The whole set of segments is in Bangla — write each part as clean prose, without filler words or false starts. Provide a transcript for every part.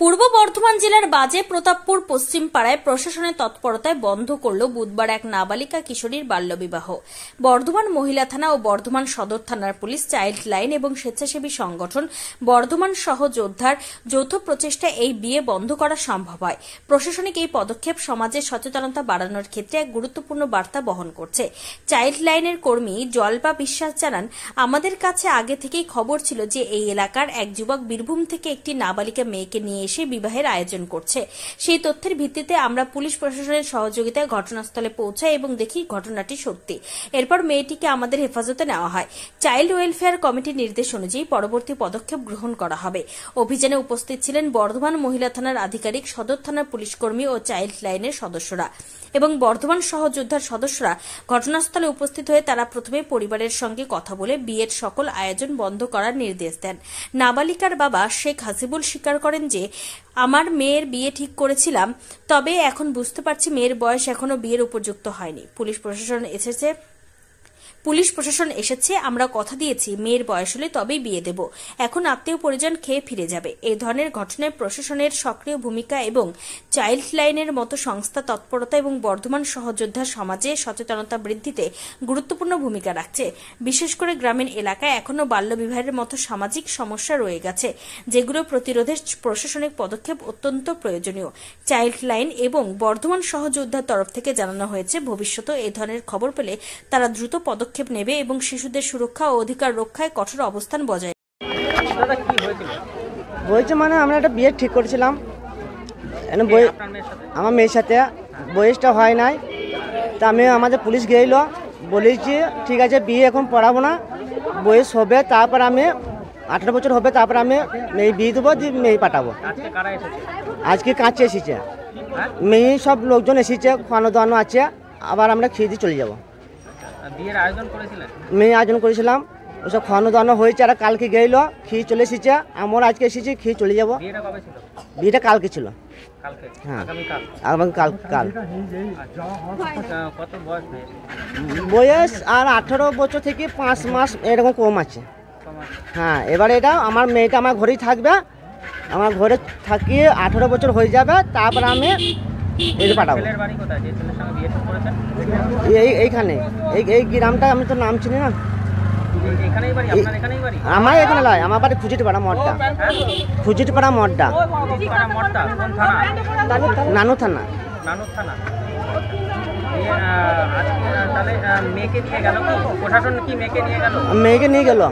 পূর্ব বর্ধমান জেলার বাজে প্রতাপপুর পশ্চিম পাড়ায় প্রশাসনের তৎপরতায় বন্ধ করল বুধবার এক নাবালিকা কিশোরীর বাল্যবিবাহ। বর্ধমান মহিলা থানা ও বর্ধমান সদর থানার পুলিশ, চাইল্ড লাইন এবং স্বেচ্ছাসেবী সংগঠন বর্ধমান সহযোদ্ধার যৌথ প্রচেষ্টায় এই বিয়ে বন্ধ করা সম্ভব হয়। প্রশাসনিক এই পদক্ষেপ সমাজের সচেতনতা বাড়ানোর ক্ষেত্রে এক গুরুত্বপূর্ণ বার্তা বহন করছে। চাইল্ড লাইনের কর্মী জল্পা বিশ্বাস জানান, আমাদের কাছে আগে থেকেই খবর ছিল যে এই এলাকার এক যুবক বীরভূম থেকে একটি নাবালিকা মেয়েকে নিয়ে এসে বিবাহের আয়োজন করছে। সেই তথ্যের ভিত্তিতে আমরা পুলিশ প্রশাসনের সহযোগিতায় ঘটনাস্থলে পৌঁছাই এবং দেখি ঘটনাটি সত্যি। এরপর মেয়েটিকে আমাদের হেফাজতে নেওয়া হয়। চাইল্ড ওয়েলফেয়ার কমিটির নির্দেশ অনুযায়ী পরবর্তী পদক্ষেপ গ্রহণ করা হবে। অভিযানে উপস্থিত ছিলেন বর্ধমান মহিলা থানার আধিকারিক, সদর থানার পুলিশ কর্মী ও চাইল্ড লাইনের সদস্যরা এবং বর্ধমান সহযোদ্ধার সদস্যরা। ঘটনাস্থলে উপস্থিত হয়ে তারা প্রথমে পরিবারের সঙ্গে কথা বলে বিয়ের সকল আয়োজন বন্ধ করার নির্দেশ দেন। নাবালিকার বাবা শেখ হাসিবুল স্বীকার করেন যে, আমার মেয়ের বিয়ে ঠিক করেছিলাম, তবে এখন বুঝতে পারছি মেয়ের বয়স এখনো বিয়ের উপযুক্ত হয়নি। পুলিশ প্রশাসন এসেছে, আমরা কথা দিয়েছি মেয়ের বয়স হলে তবেই বিয়ে দেব। এখন আত্মীয় পরিজন খেয়ে ফিরে যাবে। এই ধরনের ঘটনায় প্রশাসনের সক্রিয় ভূমিকা এবং চাইল্ড লাইনের মতো সংস্থা তৎপরতা এবং বর্ধমান সহযোদ্ধা সমাজে সচেতনতা বৃদ্ধিতে গুরুত্বপূর্ণ ভূমিকা রাখছে। বিশেষ করে গ্রামীণ এলাকায় এখনো বাল্যবিবাহের মতো সামাজিক সমস্যা রয়ে গেছে, যেগুলো প্রতিরোধে প্রশাসনিক পদক্ষেপ অত্যন্ত প্রয়োজনীয়। চাইল্ড লাইন এবং বর্ধমান সহযোদ্ধার তরফ থেকে জানানো হয়েছে, ভবিষ্যতে এই ধরনের খবর পেলে তারা দ্রুত পদক্ষেপ নেবে এবং শিশুদের সুরক্ষা ও অধিকার রক্ষায় কঠোর অবস্থান বজায় হয়েছে। মানে আমরা একটা বিয়ে ঠিক করেছিলাম আমার মেয়ের সাথে, বয়সটা হয় নাই। তা আমি আমাদের পুলিশ গেল, বলেছি ঠিক আছে বিয়ে এখন পড়াবো না, বয়স হবে তারপর আমি 18 বছর হবে তারপর আমি মেয়ে বিয়ে দেবো, দিয়ে মেয়ে পাঠাবো। আজকে কাছে এসেছে মেয়ে, সব লোকজন এসেছে, খাওয়ানো দাওয়ানো আছে, আবার আমরা খেয়ে দিয়ে চলে যাবো। মেয়ে আয়োজন করেছিলাম, ওসব খাওয়ানো দাওয়ানো হয়েছে, আর কালকে গেল খেয়ে চলে এসেছে। আমরা আজকে এসেছি, খেয়ে চলে যাবো। বিয়েটা কালকে ছিল। হ্যাঁ, কাল। বয়স আর 18 বছর থেকে 5 মাস এরকম কম আছে। হ্যাঁ, এবারে এটা আমার মেয়েটা আমার ঘরেই থাকবে, আমার ঘরে থাকিয়ে 18 বছর হয়ে যাবে, তারপর আমি এই পাঠাবো। এইখানে এই গ্রামটা আমি তো নাম চিনি না। আমার এখানে নয়, আমার বাড়ি খুজিটিপাড়া মঠটা। খুজিটিপাড়া মঠটা, নানু থানা। মেয়েকে নিয়ে গেল।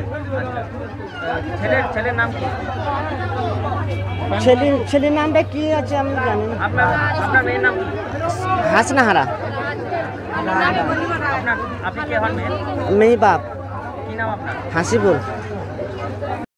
ছেলের নামটা কি আছে আমি জানি না। হাসনাহারা। মেয়ে বাপ হাসিবুল।